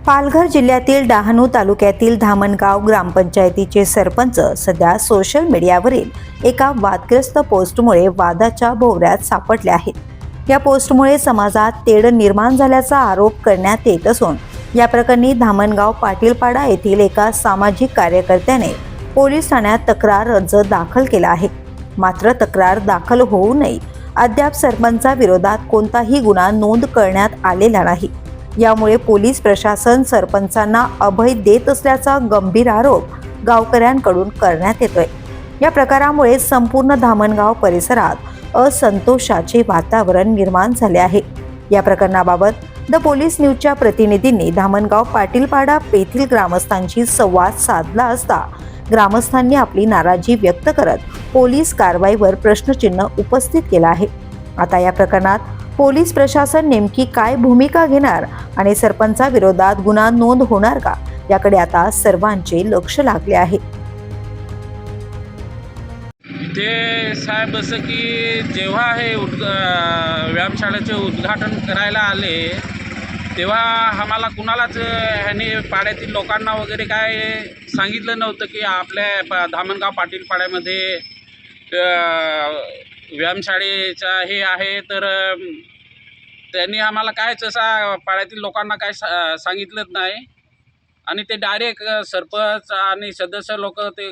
पालघर जिल्ह्यातील डहाणू तालुक्यातील धामणगाव ग्रामपंचायतीचे सरपंच सध्या सोशल मीडियावरील एका वादग्रस्त पोस्टमुळे वादाच्या भोवऱ्यात सापडले आहेत। या पोस्टमुळे समाजात तेढ निर्माण झाल्याचा आरोप करण्यात येत असून या प्रकरणी धामणगाव पाटीलपाडा येथील एका सामाजिक कार्यकर्त्याने पोलीस ठाण्यात तक्रार अर्ज दाखल केला आहे। मात्र तक्रार दाखल होऊनही अद्याप सरपंचाविरोधात कोणताही गुन्हा नोंद करण्यात आलेला नाही। यामुळे पोलीस प्रशासन सरपंचांना अभय देत असल्याचा गंभीर आरोप गावकऱ्यांकडून करण्यात येतोय। या प्रकारामुळे संपूर्ण धामणगाव परिसरात असंतोषाचे वातावरण निर्माण झाले आहे। या प्रकरणाबाबत द पोलीस न्यूजच्या प्रतिनिधींनी धामणगाव पाटीलपाडा येथील ग्रामस्थांशी संवाद साधला असता ग्रामस्थांनी आपली नाराजी व्यक्त करत पोलीस कारवाईवर प्रश्नचिन्ह उपस्थित केला आहे। आता या प्रकरणात पोलीस प्रशासन नेमकी काय भूमिका घेणार आणि सरपंचाविरोधात गुन्हा नोंद होणार का, याकडे आता सर्वांचे लक्ष लागले आहे। इथे साहेब असं की जेव्हा हे व्यायामशाळेचे उद्घाटन करायला आले तेव्हा आम्हाला कुणालाच ह्याने पाड्यातील लोकांना वगैरे काय सांगितलं नव्हतं की आपल्या धामणगाव पाटीलपाड्यामध्ये व्यायामशाळेचा हे आहे। तर त्यांनी आम्हाला कायच असा पाड्यातील लोकांना काय सांगितलंच नाही आणि ते डायरेक्ट सरपंच आणि सदस्य लोक ते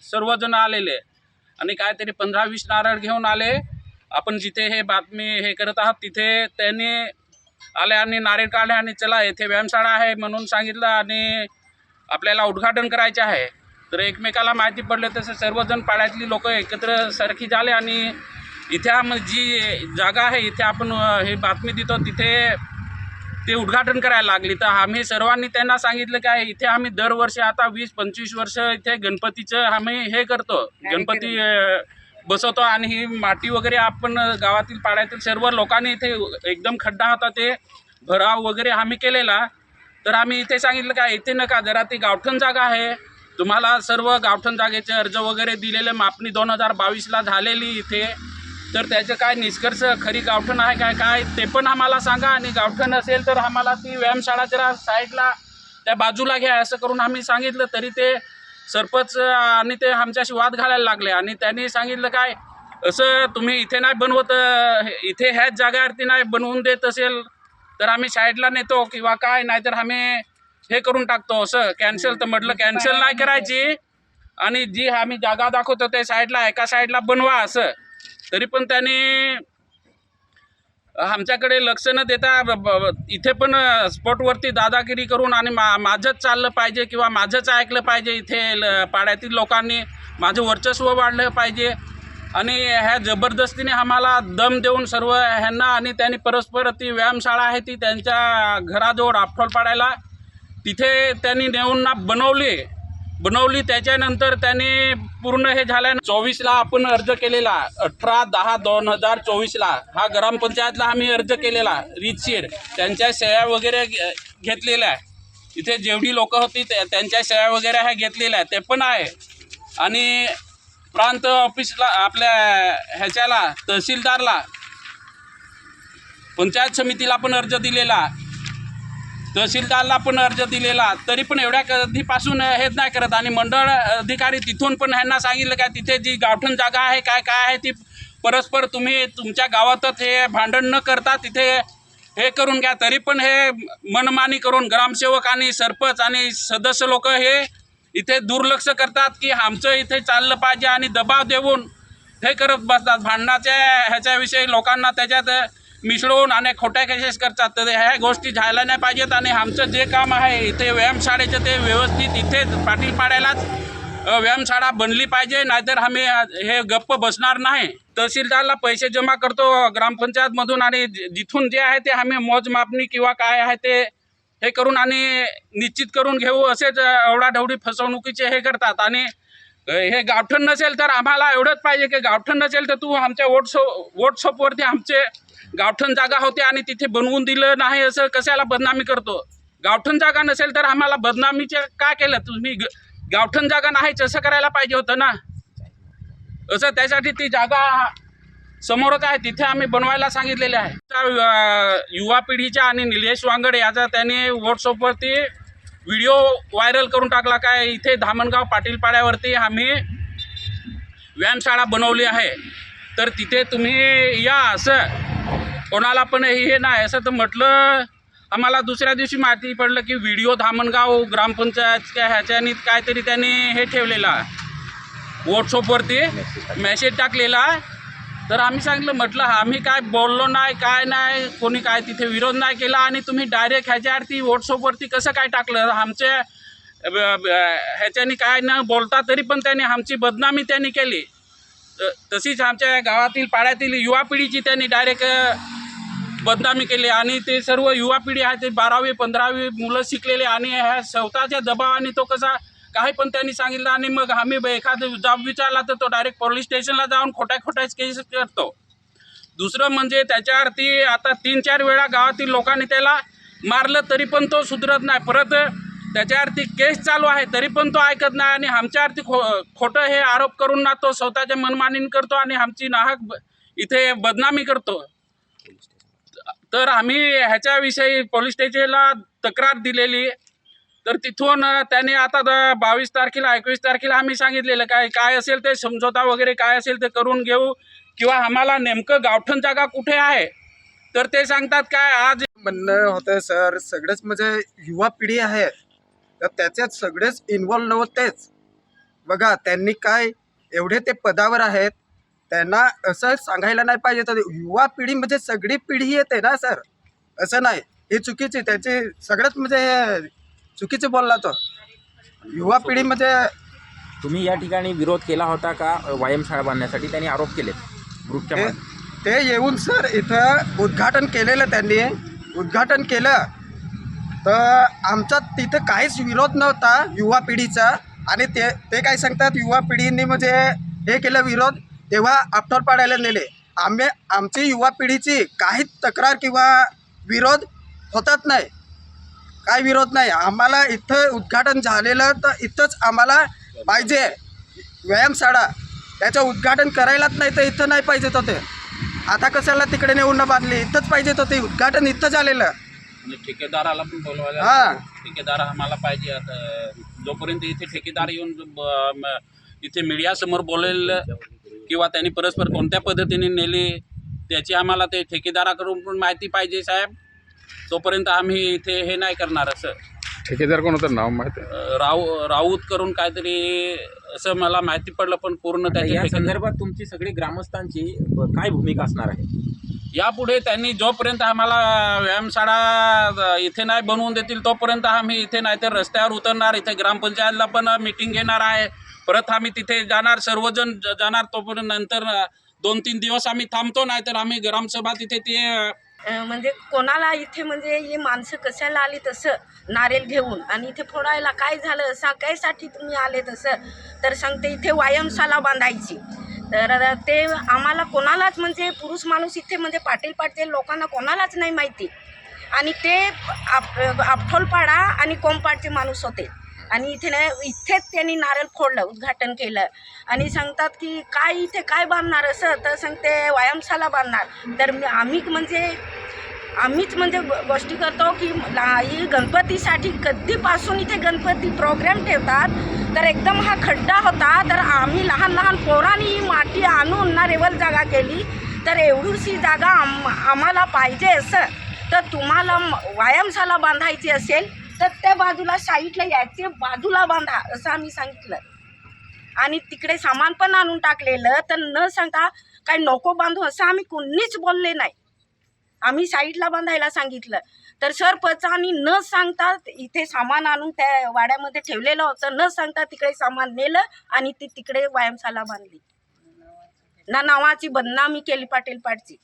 सर्वजण आलेले आणि काहीतरी 15-20 नारळ घेऊन आले। आपण जिथे हे बातमी हे करत आहात तिथे त्यांनी आले आणि नारळ काढले आणि चला येथे व्यायामशाळा आहे म्हणून सांगितलं आणि आपल्याला उद्घाटन करायचे आहे। तर एकमेकाला माहिती पडले तसे सर्वजण पाड्यातली लोक एकत्र सारखी झाले आणि इथे जी जागा आहे इथे आपण हे बातमी देतो तिथे ते उद्घाटन करायला लागली। तर आम्ही सर्वांनी त्यांना सांगितलं की इथे आम्ही दरवर्षी आता 20-25 वर्ष इथे गणपतीचं आम्ही हे करतो, गणपती बसवतो आणि ही माती वगैरे आपण गावातील पाड्यातील सर्व लोकांनी इथे एकदम खड्डा होता ते भराव वगैरे आम्ही केलेला। तर आम्ही इथे सांगितलं का इथे नका, जरा ती गावठण जागा आहे, तुम्हाला सर्व गावठण जागेचे अर्ज वगैरे दिलेले मापणी 2022ला झालेली इथे। तर त्याचं काय निष्कर्ष खरी गावठण आहे काय काय ते पण आम्हाला सांगा आणि गावठण असेल तर आम्हाला ती व्यायामशाळा जरा साईडला त्या बाजूला घ्या असं करून आम्ही सांगितलं। तरी ते सरपंच आणि ते आमच्याशी वाद घालायला लागले आणि त्यांनी सांगितलं काय असं तुम्ही इथे नाही बनवत, इथे ह्याच जागेवरती नाही बनवून देत असेल तर आम्ही साईडला नेतो किंवा काय, नाहीतर आम्ही हे करून टाकतो असं कॅन्सल। तर म्हटलं कॅन्सल नाही करायची आणि जी आम्ही जागा दाखवतो ते साईडला एका साईडला बनवा असं। तरी पण त्यांनी आमच्याकडे लक्ष न देता इथे पण स्पॉटवरती दादागिरी करून आणि माझंच चाललं पाहिजे किंवा माझंच ऐकलं पाहिजे, इथे पाड्यातील लोकांनी माझं वर्चस्व वाढलं पाहिजे आणि ह्या जबरदस्तीने आम्हाला दम देऊन सर्व ह्यांना आणि त्यांनी परस्पर ती व्यायामशाळा आहे ती त्यांच्या घराजवळ आपटोल पाडायला तिथे त्यांनी नेऊन बनवली। त्याच्यानंतर त्यांनी पूर्ण हे झाल्यानं 24ला आपण अर्ज केलेला, 18/10/2024ला हा ग्रामपंचायतला आम्ही अर्ज केलेला रीतशीर, त्यांच्या सह्या वगैरे घेतलेल्या आहे। इथे जेवढी लोक होती त्यांच्या सह्या वगैरे ह्या घेतलेल्या ते पण आहे आणि प्रांत ऑफिसला आपल्या ह्याच्याला तहसीलदारला पंचायत समितीला पण अर्ज दिलेला, तहसीलदारला पण अर्ज दिलेला। तरी पण एवढ्या कधीपासून हेच नाही करत आणि मंडळ अधिकारी तिथून पण ह्यांना सांगितलं का तिथे जी गावठण जागा आहे काय काय आहे ती परस्पर तुम्ही तुमच्या गावातच हे भांडण न करता तिथे हे करून घ्या। तरी पण हे मनमानी करून ग्रामसेवक आणि सरपंच आणि सदस्य लोक हे इथे दुर्लक्ष करतात की आमचं इथे चाललं पाहिजे आणि दबाव देऊन हे करत बसतात, भांडणाच्या ह्याच्याविषयी लोकांना त्याच्यात मिसळून आणि खोट्या केसेस करतात। तर ह्या गोष्टी झाल्या नाही पाहिजेत आणि आमचं जे काम आहे इथे व्यायामशाळेचं ते व्यवस्थित इथे पाटीलपाड्यालाच व्यायामशाळा बनली पाहिजे, नाहीतर आम्ही हे गप्प बसणार नाही। तहसीलदारला पैसे जमा करतो ग्रामपंचायतमधून आणि जिथून जे आहे ते आम्ही मोजमापणी किंवा काय आहे ते हे करून आणि निश्चित करून घेऊ असेच एवढाढवढी फसवणुकीचे हे करतात। आणि हे गावठण नसेल तर आम्हाला एवढंच पाहिजे की गावठण नसेल तर तू आमच्या व्हॉट्सअपवरती आमचे गावठण जागा होते आणि तिथे बनवून दिलं नाही असं कशाला बदनामी करतो। गावठण जागा नसेल तर आम्हाला बदनामीचे का केलं तुम्ही? गावठण जागा नाहीच असं करायला पाहिजे होतं ना, असं त्यासाठी ती जागा समोरच आहे, तिथे आम्ही बनवायला सांगितलेले आहे. युवा पिढीच्या आणि निलेश वांगडे याचा त्यांनी व्हॉट्सअपवरती व्हिडिओ व्हायरल करून टाकला. काय इथे धामणगाव पाटील पाड्यावरती आम्ही व्यायामशाळा बनवली आहे, तर तिथे तुम्ही या, असं कोणाला पण हे नाही असं तर म्हटलं. आम्हाला दुसऱ्या दिवशी माहिती पडलं की व्हिडिओ धामणगाव ग्रामपंचायतच्या ह्याच्यानी काहीतरी त्यांनी हे ठेवलेला व्हॉट्सअपवरती मेसेज टाकलेला. तर आम्ही सांगितलं, म्हटलं आम्ही काय बोललो नाही, काय नाही, कोणी काय तिथे विरोध नाही केला आणि तुम्ही डायरेक्ट ह्याच्यावरती व्हॉट्सअपवरती कसं काय टाकलं. आमच्या ह्याच्यानी काय न बोलता तरी पण त्यांनी आमची बदनामी त्यांनी केली. तशीच आमच्या गावातील पाड्यातील युवा पिढीची त्यांनी डायरेक्ट बदनामी केली. आणि ते सर्व युवा पिढी आहे ते 12वी 15वी मुलं शिकलेले आणि ह्या स्वतःच्या दबावाने तो कसा काही पण त्यांनी सांगितलं. आणि मग आम्ही एखादं जॉब विचारला तर तो डायरेक्ट पोलीस स्टेशनला जाऊन खोट्या केस करतो. दुसरं म्हणजे त्याच्यावरती आता 3-4 वेळा गावातील लोकांनी त्याला मारलं तरी पण तो सुधरत नाही. परत त्याच्यावरती केस चालू आहे तरी पण तो ऐकत नाही आणि आमच्यावरती खोटं हे आरोप करून ना तो स्वतःच्या मनमानी करतो आणि आमची नाहक इथे बदनामी करतो. तर आम्ही ह्याच्याविषयी पोलीस स्टेशनला तक्रार दिलेली. तर तिथून त्याने आता 22 तारखेला 21 तारखेला आम्ही सांगितलेलं काय असेल ते समझोता वगैरे काय असेल ते करून घेऊ, किंवा आम्हाला नेमकं गावठण जागा कुठे आहे तर ते सांगतात. काय आज म्हणणं होतं सर, सगळेच म्हणजे युवा पिढी आहे तर त्याच्यात सगळेच इन्व्हॉल्व नव्हतेच. बघा त्यांनी काय एवढे ते पदावर आहेत, त्यांना असं सांगायला नाही पाहिजे. तर युवा पिढी म्हणजे सगळी पिढी येते ना सर, असं नाही. हे चुकीची त्याची सगळ्यात म्हणजे चुकीचे बोलला तो. युवा पिढी म्हणजे तुम्ही या ठिकाणी विरोध केला होता का व्यायामशाळा बांधण्यासाठी? त्यांनी आरोप केले ग्रुपच्या ते येऊन सर इथं उद्घाटन केलेलं, त्यांनी उद्घाटन केलं तर आमचा तिथं काहीच विरोध नव्हता युवा पिढीचा. आणि ते काय सांगतात युवा पिढीने म्हणजे हे केलं विरोध, तेव्हा आपटोल पाडायला नेले. आमची युवा पिढीची काहीच तक्रार किंवा विरोध होतच नाही, काय विरोध नाही. आम्हाला इथं उद्घाटन झालेलं तर इथंच आम्हाला पाहिजे व्यायामशाळा. त्याचं उद्घाटन करायलाच नाही तर इथं नाही पाहिजे तो. ते आता कशाला तिकडे नेऊन न बांधली, इथंच पाहिजे तो. ते उद्घाटन इथं झालेलं. आणि ठेकेदाराला पण बोलवायला, हां ठेकेदार आम्हाला पाहिजे. आता जोपर्यंत इथे ठेकेदार येऊन इथे मीडियासमोर बोलेल किंवा त्यांनी परस्पर कोणत्या पद्धतीने नेली त्याची आम्हाला ते ठेकेदाराकडून पण माहिती पाहिजे साहेब. तोपर्यंत आम्ही इथे हे नाही करणार. असं ठेकेदार कोण होतं नाव माहिती आहे? राऊत करून काहीतरी असं मला माहिती पडलं, पण पूर्ण या संदर्भात तुमची सगळी ग्रामस्थांची काय भूमिका असणार आहे? यापुढे त्यांनी जोपर्यंत आम्हाला व्यायामशाळा इथे नाही बनवून देतील तोपर्यंत आम्ही इथे नाही तर रस्त्यावर उतरणार. इथे ग्रामपंचायतला पण मीटिंग घेणार आहे. परत आम्ही तिथे जाणार, सर्वजण जाणार. तोपर्यंत नंतर 2-3 दिवस आम्ही थांबतो, नाही तर आम्ही ग्रामसभा तिथे ते म्हणजे कोणाला इथे म्हणजे ही माणसं कशाला आली तसं नारेल घेऊन आणि इथे फोडायला काय झालं कायसाठी तुम्ही आले तसं. तर सांगते इथे व्यायामशाळा बांधायची. तर ते आम्हाला कोणालाच म्हणजे पुरुष माणूस इथे म्हणजे पाटील लोकांना कोणालाच नाही माहिती. आणि ते आपठोलपाडा आणि कोंपाडचे माणूस होते आणि इथेच त्यांनी नारळ फोडलं, उद्घाटन केलं आणि सांगतात की काय इथे काय बांधणार असं. तर सांगते व्यायामशाळा बांधणार. तर आम्हीच म्हणजे गोष्टी करतो की ही गणपतीसाठी कधीपासून इथे गणपती प्रोग्राम ठेवतात. तर एकदम हा खड्डा होता, तर आम्ही लहान पोरांनी ही माती आणून ना रेवल जागा केली. तर एवढीशी जागा आम्हाला पाहिजे असं. तर तुम्हाला व्यायामशाळा बांधायची असेल तर त्या बाजूला साईडला याचे बाजूला बांधा असं आम्ही सांगितलं. आणि तिकडे सामान पण आणून टाकलेलं. तर न सांगता काय नको बांधू असं आम्ही कोणीच बोलले नाही. आम्ही साईडला बांधायला सांगितलं. तर सरपंचांनी न सांगता इथे सामान आणून त्या वाड्यामध्ये ठेवलेलं होतं. न सांगता तिकडे सामान नेलं आणि ती तिकडे व्यायामशाळा बांधली. ना नावाची बदनामी केली पाटील पाडची.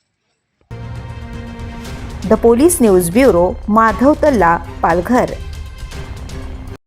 The police news bureau, Madhav Talla, Palghar.